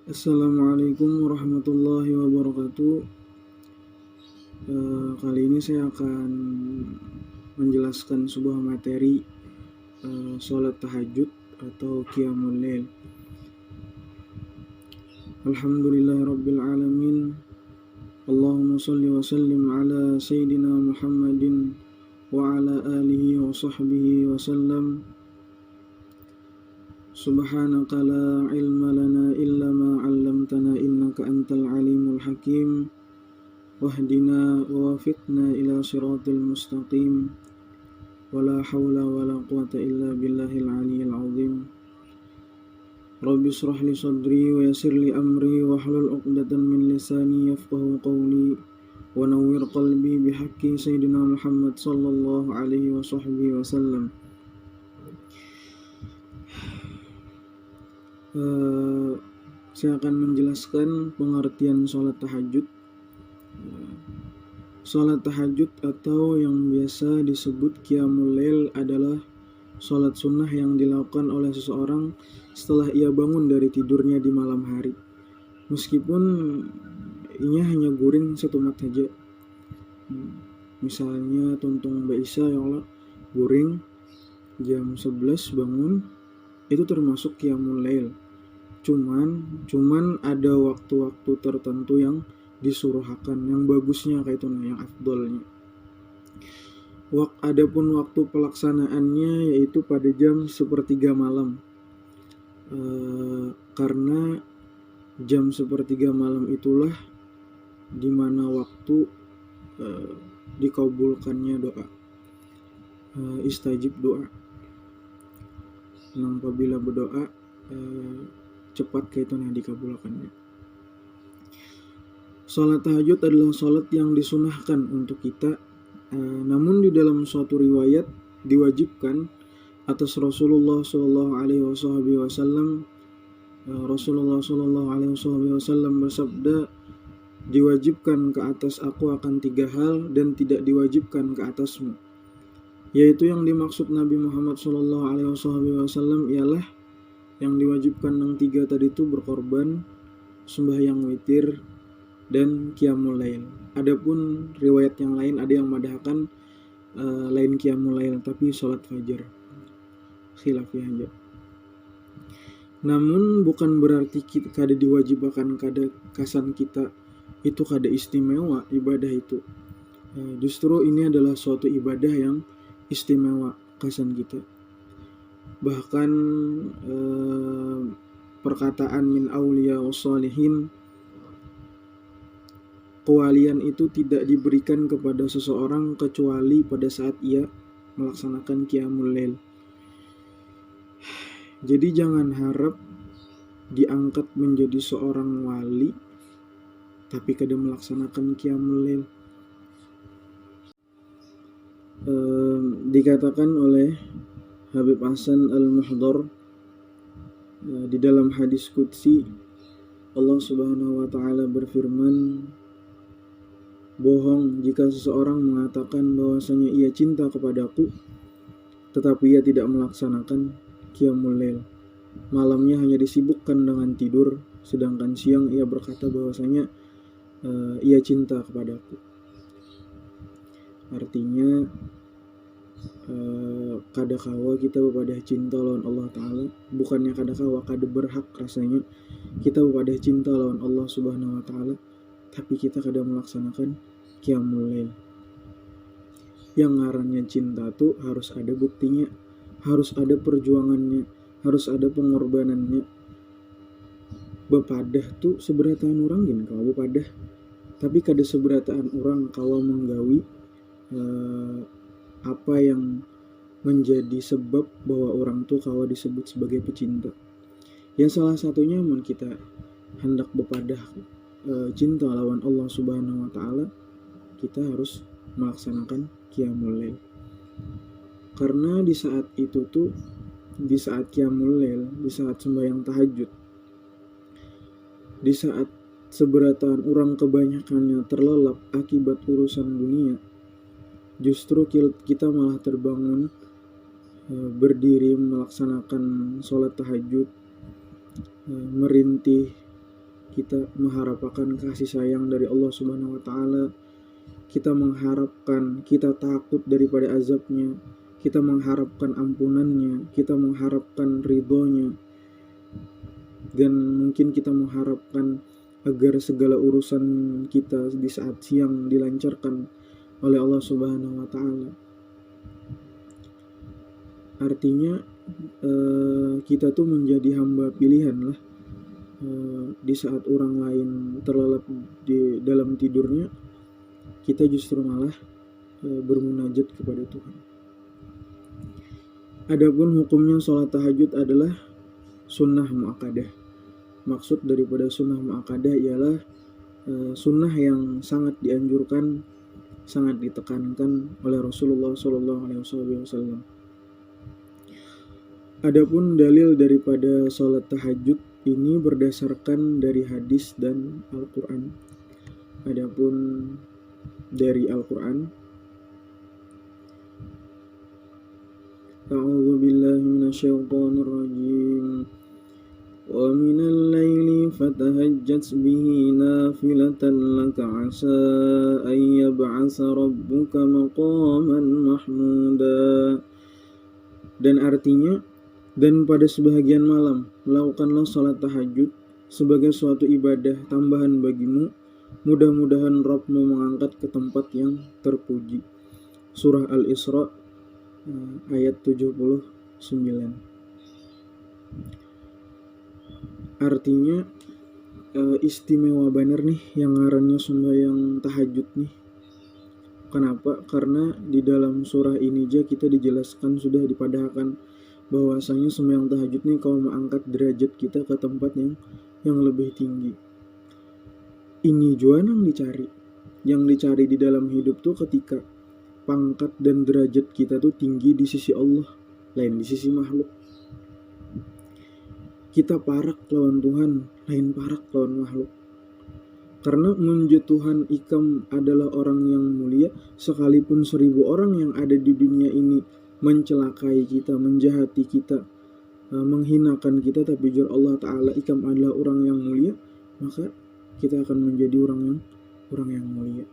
Assalamualaikum warahmatullahi wabarakatuh. Kali ini saya akan menjelaskan sebuah materi sholat tahajud atau qiyamul lail. Alhamdulillahirabbil alamin. Allahumma shalli wa sallim ala sayyidina Muhammadin wa ala alihi wa sahbihi wa sallam. Subhanaka la ilma lana illa ma 'allamtana innaka antal alimul hakim. Wahdina wa wafiqna ila siratil mustaqim. Wala hawla wala quwata illa billahil aliyyil azim. Rabbi shrah li sadri wa yassir li amri wa hlul 'uqdatam min lisani yafqahu qawli wa nawwir qalbi bihaqqi sayyidina Muhammad sallallahu alaihi wa sahbihi wasallam. Saya akan menjelaskan pengertian sholat tahajud. Sholat tahajud atau yang biasa disebut qiyamul lail adalah sholat sunnah yang dilakukan oleh seseorang setelah ia bangun dari tidurnya di malam hari. Meskipun ia hanya guring setumat saja. Misalnya tuntung Mbak Isa ya Allah, guring jam 11 bangun, itu termasuk qiyamul lail. Cuman ada waktu-waktu tertentu yang disuruhkan, yang bagusnya kayak itu, yang afdolnya. Adapun waktu pelaksanaannya yaitu pada jam 1/3 malam. Karena jam 1/3 malam itulah dimana waktu dikabulkannya doa, istajib doa. Nah, apabila berdoa cepat kayak itu dikabulkannya. Sholat tahajud adalah sholat yang disunahkan untuk kita, namun di dalam suatu riwayat diwajibkan atas Rasulullah Shallallahu Alaihi Wasallam. Rasulullah Shallallahu Alaihi Wasallam bersabda, diwajibkan ke atas aku akan 3 hal dan tidak diwajibkan ke atasmu. Yaitu yang dimaksud Nabi Muhammad Shallallahu Alaihi Wasallam ialah yang diwajibkan yang 3 tadi itu berkorban, sembahyang witir, dan qiyamul lail. Adapun riwayat yang lain ada yang madahkan lain qiyamul lail tapi sholat fajar. Khilafiyah aja. Namun bukan berarti kita kada diwajibkan kada kasan kita itu kada istimewa ibadah itu. Justru ini adalah suatu ibadah yang istimewa kasan kita. Bahkan perkataan min auliya wassalihin, kewalian itu tidak diberikan kepada seseorang kecuali pada saat ia melaksanakan qiyamul lail. Jadi jangan harap diangkat menjadi seorang wali tapi kada melaksanakan qiyamul lail. Dikatakan oleh Habib Hasan Al-Muhdar di dalam hadis qudsi, Allah Subhanahu wa taala berfirman, bohong jika seseorang mengatakan bahwasanya ia cinta kepadaku tetapi ia tidak melaksanakan qiyamul lail. Malamnya hanya disibukkan dengan tidur, sedangkan siang ia berkata bahwasanya ia cinta kepadaku. Artinya kada kawa kita bepadah cinta lawan Allah Ta'ala, bukannya kada kawa, kada berhak rasanya kita bepadah cinta lawan Allah Subhanahu wa Ta'ala tapi kita kada melaksanakan qiyamul lail. Yang ngarannya cinta tuh harus ada buktinya, harus ada perjuangannya, harus ada pengorbanannya. Bepadah tuh seberataan orang gin kawa bepadah, tapi kada seberataan orang kawa menggawi apa yang menjadi sebab bahwa orang tuh kawa disebut sebagai pecinta. Yang salah satunya mun kita hendak bepadah cinta lawan Allah Subhanahu wa taala, kita harus melaksanakan qiyamul lail. Karena di saat itu tuh, di saat qiyamul lail, di saat sembahyang tahajud, di saat seberataan orang kebanyakannya terlelap akibat urusan dunia, justru kita malah terbangun berdiri melaksanakan sholat tahajud, merintih kita mengharapkan kasih sayang dari Allah Subhanahu wa taala, kita mengharapkan, kita takut daripada azabnya, kita mengharapkan ampunannya, kita mengharapkan ridhonya, dan mungkin kita mengharapkan agar segala urusan kita di saat siang dilancarkan oleh Allah Subhanahu wa taala. Artinya kita tuh menjadi hamba pilihan lah. Di saat orang lain terlelap di dalam tidurnya, kita justru malah bermunajat kepada Tuhan. Adapun hukumnya sholat tahajud adalah sunnah muakkadah. Maksud daripada sunnah muakkadah ialah sunnah yang sangat dianjurkan, sangat ditekankan oleh Rasulullah SAW. Adapun dalil daripada sholat tahajud ini berdasarkan dari hadis dan Al-Quran. Adapun dari Al-Quran, A'udzu billahi minasyaitonir rajim. Wa minal laili fatahajjat bihi nafilatan laka 'asa an yab'atsa rabbuka maqaman mahmuda. Dan artinya, dan pada sebahagian malam lakukanlah salat tahajud sebagai suatu ibadah tambahan bagimu, mudah-mudahan Rabbmu mengangkat ke tempat yang terpuji. Surah Al-Isra ayat 79. Artinya istimewa bener nih yang ngarannya sembahyang tahajud nih. Kenapa? Karena di dalam surah ini aja kita dijelaskan, sudah dipadahkan bahwasanya sembahyang tahajud nih kalau mengangkat derajat kita ke tempat yang lebih tinggi. Ini juga yang dicari. Yang dicari di dalam hidup tuh ketika pangkat dan derajat kita tuh tinggi di sisi Allah, lain di sisi makhluk. Kita parak lawan Tuhan, lain parak lawan makhluk. Karena menurut Tuhan ikam adalah orang yang mulia, sekalipun 1000 orang yang ada di dunia ini mencelakai kita, menjahati kita, menghinakan kita, tapi jujur Allah Ta'ala ikam adalah orang yang mulia, maka kita akan menjadi orang yang mulia.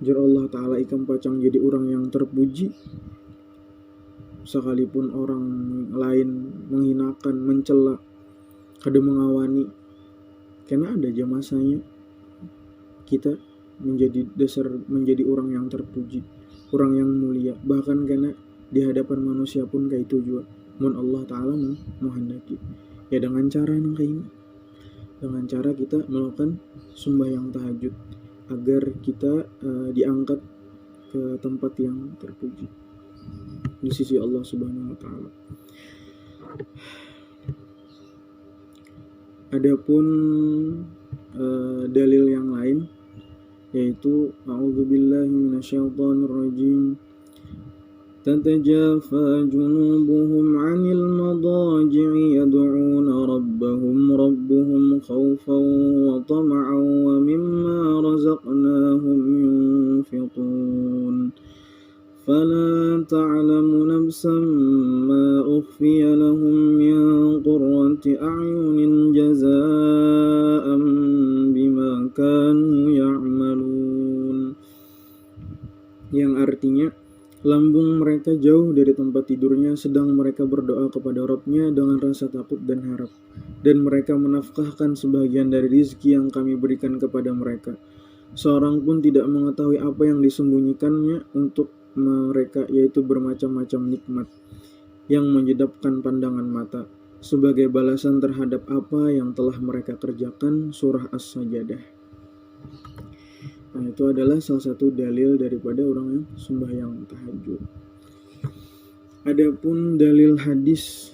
Jujur Allah Ta'ala ikam pacang jadi orang yang terpuji, sekalipun orang lain menghinakan, mencela, kadang mengawani, karena ada aja masanya kita menjadi orang yang terpuji, orang yang mulia, bahkan karena di hadapan manusia pun kayak itu juga mun Allah Ta'ala menghendaki. Ya dengan cara yang kayak ini, dengan cara kita melakukan sembahyang tahajud agar kita diangkat ke tempat yang terpuji di sisi Allah Subhanahu wa Ta'ala. Adapun dalil yang lain yaitu A'udzu billahi minasyaitonir rajim. Tatajafa junubuhum 'anil madaji'i yad'una rabbuhum khawfan wa tama'an wa mimma razaqnahum yunfiqun. فلا تعلم نفسا ما أخفي لهم من قرة أعين جزاء بما كانوا يعملون. Yang artinya, lambung mereka jauh dari tempat tidurnya sedang mereka berdoa kepada Rabb-nya dengan rasa takut dan harap, dan mereka menafkahkan sebagian dari rizki yang kami berikan kepada mereka. Seorang pun tidak mengetahui apa yang disembunyikannya untuk mereka, yaitu bermacam-macam nikmat yang menjedapkan pandangan mata sebagai balasan terhadap apa yang telah mereka kerjakan. Surah As-Sajdah. Nah, itu adalah salah satu dalil daripada orang yang sembahyang tahajud. Adapun dalil hadis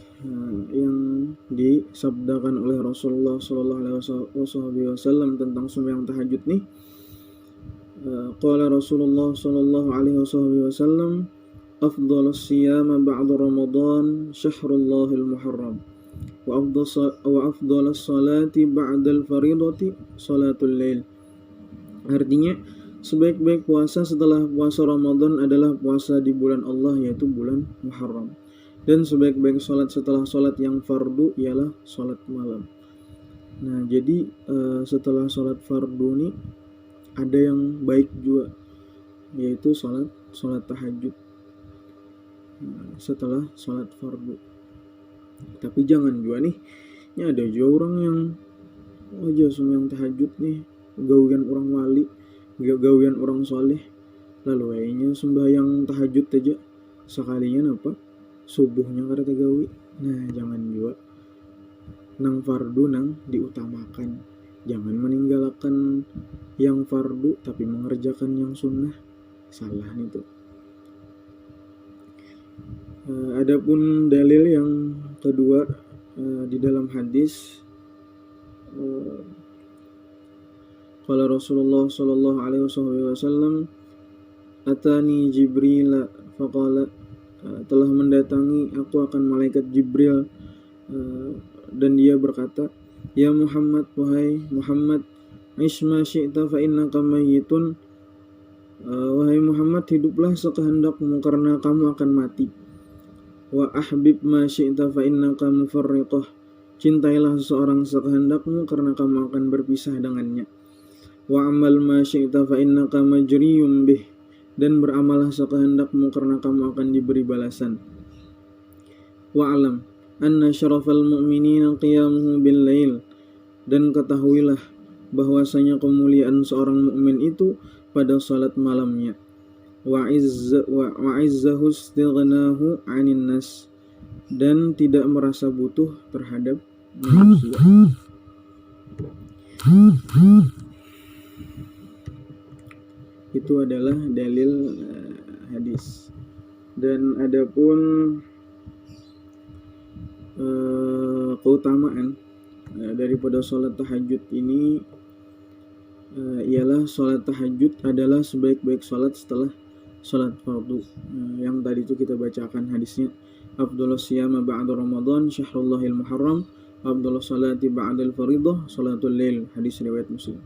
yang disabdakan oleh Rasulullah SAW tentang sembahyang tahajud nih, qala Rasulullah sallallahu alaihi wasallam, afdhalus siyam ba'da Ramadan syahrullahil muharram wa afdhalus salati ba'dal faridati salatul lail. Artinya, sebaik-baik puasa setelah puasa Ramadan adalah puasa di bulan Allah, yaitu bulan Muharram. Dan sebaik-baik salat setelah salat yang fardu ialah salat malam. Nah, jadi setelah sholat fardu ini ada yang baik juga, yaitu sholat tahajud setelah sholat fardu. Tapi jangan juga nih, ini ada juga orang yang aja sembahyang tahajud nih, gawian orang wali, gawian orang soleh, lalu kayaknya sembahyang tahajud aja sekalinya apa subuhnya kada gawi. Nah, jangan juga, nang fardu nang diutamakan, jangan meninggalkan yang fardu tapi mengerjakan yang sunnah, salah nih tuh. Adapun dalil yang kedua di dalam hadis, qala Rasulullah sallallahu alaihi wasallam, atani Jibril faqala, telah mendatangi aku akan malaikat Jibril, dan dia berkata, ya Muhammad, wahai Muhammad, isma syi'ta fa innaka mayyitun, wahai Muhammad, hiduplah sekehendakmu karena kamu akan mati. Wa ahbib ma syi'ta fa innaka mufarriqah, cintailah seseorang sekehendakmu karena kamu akan berpisah dengannya. Wa amal ma syi'ta fa innaka majriyum bih, dan beramallah sekehendakmu karena kamu akan diberi balasan. Wa alam anna syarafal mu'minina qiyamuhu bil lail, dan ketahuilah bahwasanya kemuliaan seorang mukmin itu pada salat malamnya. Wa izzahu istighnahu 'anil nas, dan tidak merasa butuh terhadap manusia. Itu adalah dalil hadis. Dan adapun keutamaan daripada sholat tahajud ini ialah sholat tahajud adalah sebaik-baik sholat setelah sholat fardu. Yang tadi itu kita bacakan hadisnya, afdhalus siyama ba'da Ramadan syahrullahil muharram, afdhalus salati ba'dal faridah salatul lail, hadis riwayat Muslim.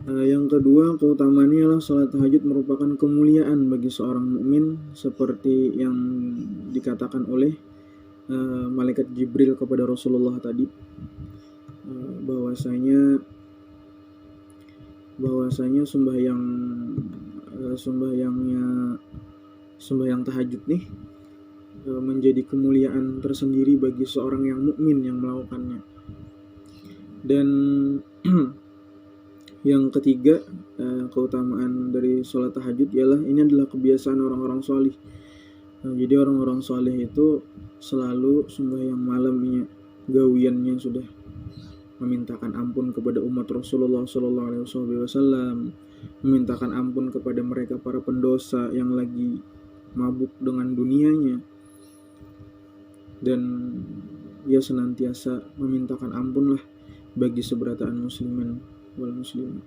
Yang kedua, keutamaannya adalah sholat tahajud merupakan kemuliaan bagi seorang mukmin, seperti yang dikatakan oleh malaikat Jibril kepada Rasulullah tadi, bahwasanya sembahyang tahajud nih menjadi kemuliaan tersendiri bagi seorang yang mukmin yang melakukannya. Dan yang ketiga, keutamaan dari sholat tahajud ialah ini adalah kebiasaan orang-orang solih. Jadi orang-orang soleh itu selalu sembahyang malamnya, gawiannya sudah memintakan ampun kepada umat Rasulullah sallallahu alaihi wasallam, memintakan ampun kepada mereka para pendosa yang lagi mabuk dengan dunianya, dan ia senantiasa memintakan ampun lah bagi seberataan muslimin wal muslimin.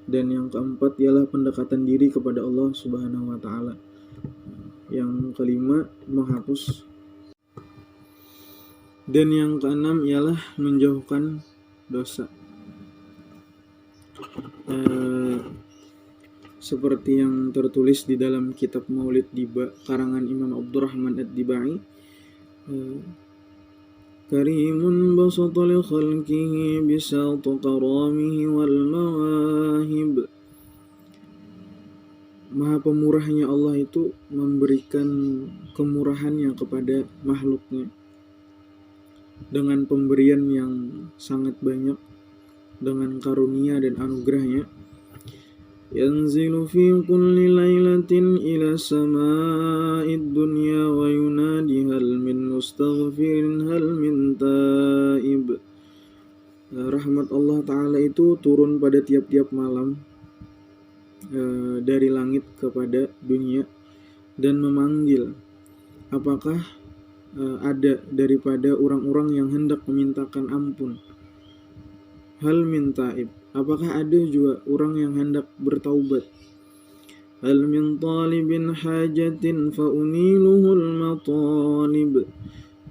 Dan yang keempat ialah pendekatan diri kepada Allah Subhanahu wa taala. Yang kelima, menghapus. Dan yang keenam ialah menjauhkan dosa. Seperti yang tertulis di dalam kitab Maulid Diba karangan Imam Abdurrahman Ad-Dibai, karimun basata li khalqihi bisat karamihi wal mawahib. Maha pemurahnya Allah itu memberikan kemurahannya kepada makhluknya dengan pemberian yang sangat banyak, dengan karunia dan anugerahnya. Yanzilu fi kulli lailatin ila sama'id dunya wa yunadi hal min mustaghfirin hal min taib. Rahmat Allah Ta'ala itu turun pada tiap-tiap malam dari langit kepada dunia dan memanggil, apakah ada daripada orang-orang yang hendak memintakan ampun. Hal min taib, apakah ada juga orang yang hendak bertaubat. Hal min talibin hajatin fa uniluhul matalib,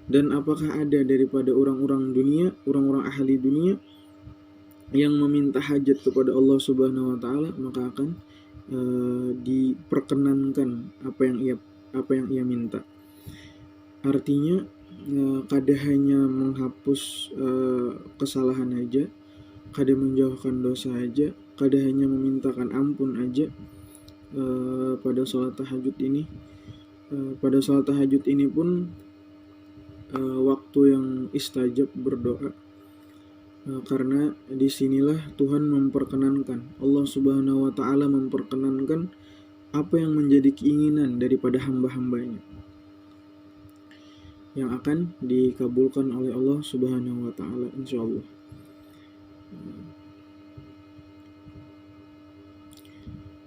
dan apakah ada daripada orang-orang dunia, orang-orang ahli dunia yang meminta hajat kepada Allah Subhanahu wa taala, maka akan diperkenankan apa yang ia minta. Artinya kada hanya menghapus kesalahan aja, kada menjauhkan dosa aja, kada hanya memintakan ampun aja pada sholat tahajud ini. Pada sholat tahajud ini pun waktu yang istajab berdoa, karena disinilah Tuhan memperkenankan, Allah Subhanahu wa Ta'ala memperkenankan apa yang menjadi keinginan daripada hamba-hambanya yang akan dikabulkan oleh Allah Subhanahu wa Ta'ala, insyaallah.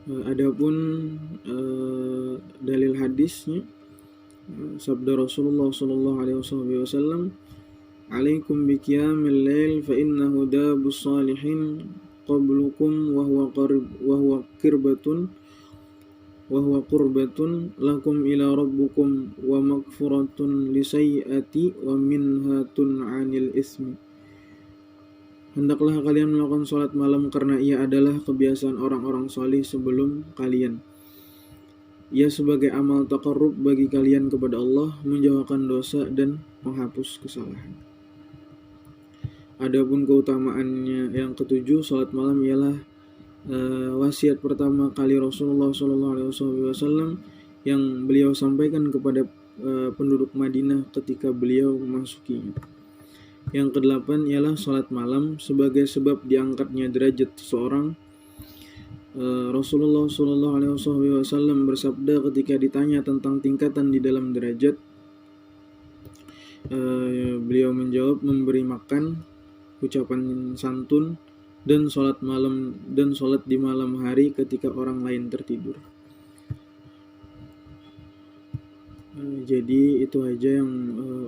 Adapun dalil hadisnya, sabda Rasulullah sallallahu alaihi wasallam, "Alaikum bi qiyamil lail fa innahu dabus salihin qablukum wa huwa qurbatun lakum ila rabbukum wa maghfuratun li sayyiati wa minhatun 'anil ismi." Hendaklah kalian melakukan sholat malam karena ia adalah kebiasaan orang-orang salih sebelum kalian. Ia sebagai amal taqarrub bagi kalian kepada Allah, menjauhkan dosa dan menghapus kesalahan. Adapun keutamaannya yang ketujuh, sholat malam ialah wasiat pertama kali Rasulullah SAW yang beliau sampaikan kepada penduduk Madinah ketika beliau memasukinya. Yang kedelapan ialah sholat malam sebagai sebab diangkatnya derajat seseorang. Rasulullah SAW bersabda ketika ditanya tentang tingkatan di dalam derajat, beliau menjawab, memberi makan, ucapan santun, dan sholat malam dan sholat di malam hari ketika orang lain tertidur. Jadi itu aja yang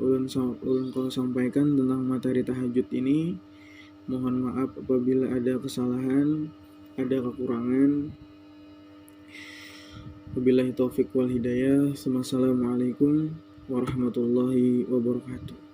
ulun kalau sampaikan tentang materi tahajud ini. Mohon maaf apabila ada kesalahan, ada kekurangan. Wabillahi taufik wal hidayah. Wassalamualaikum warahmatullahi wabarakatuh.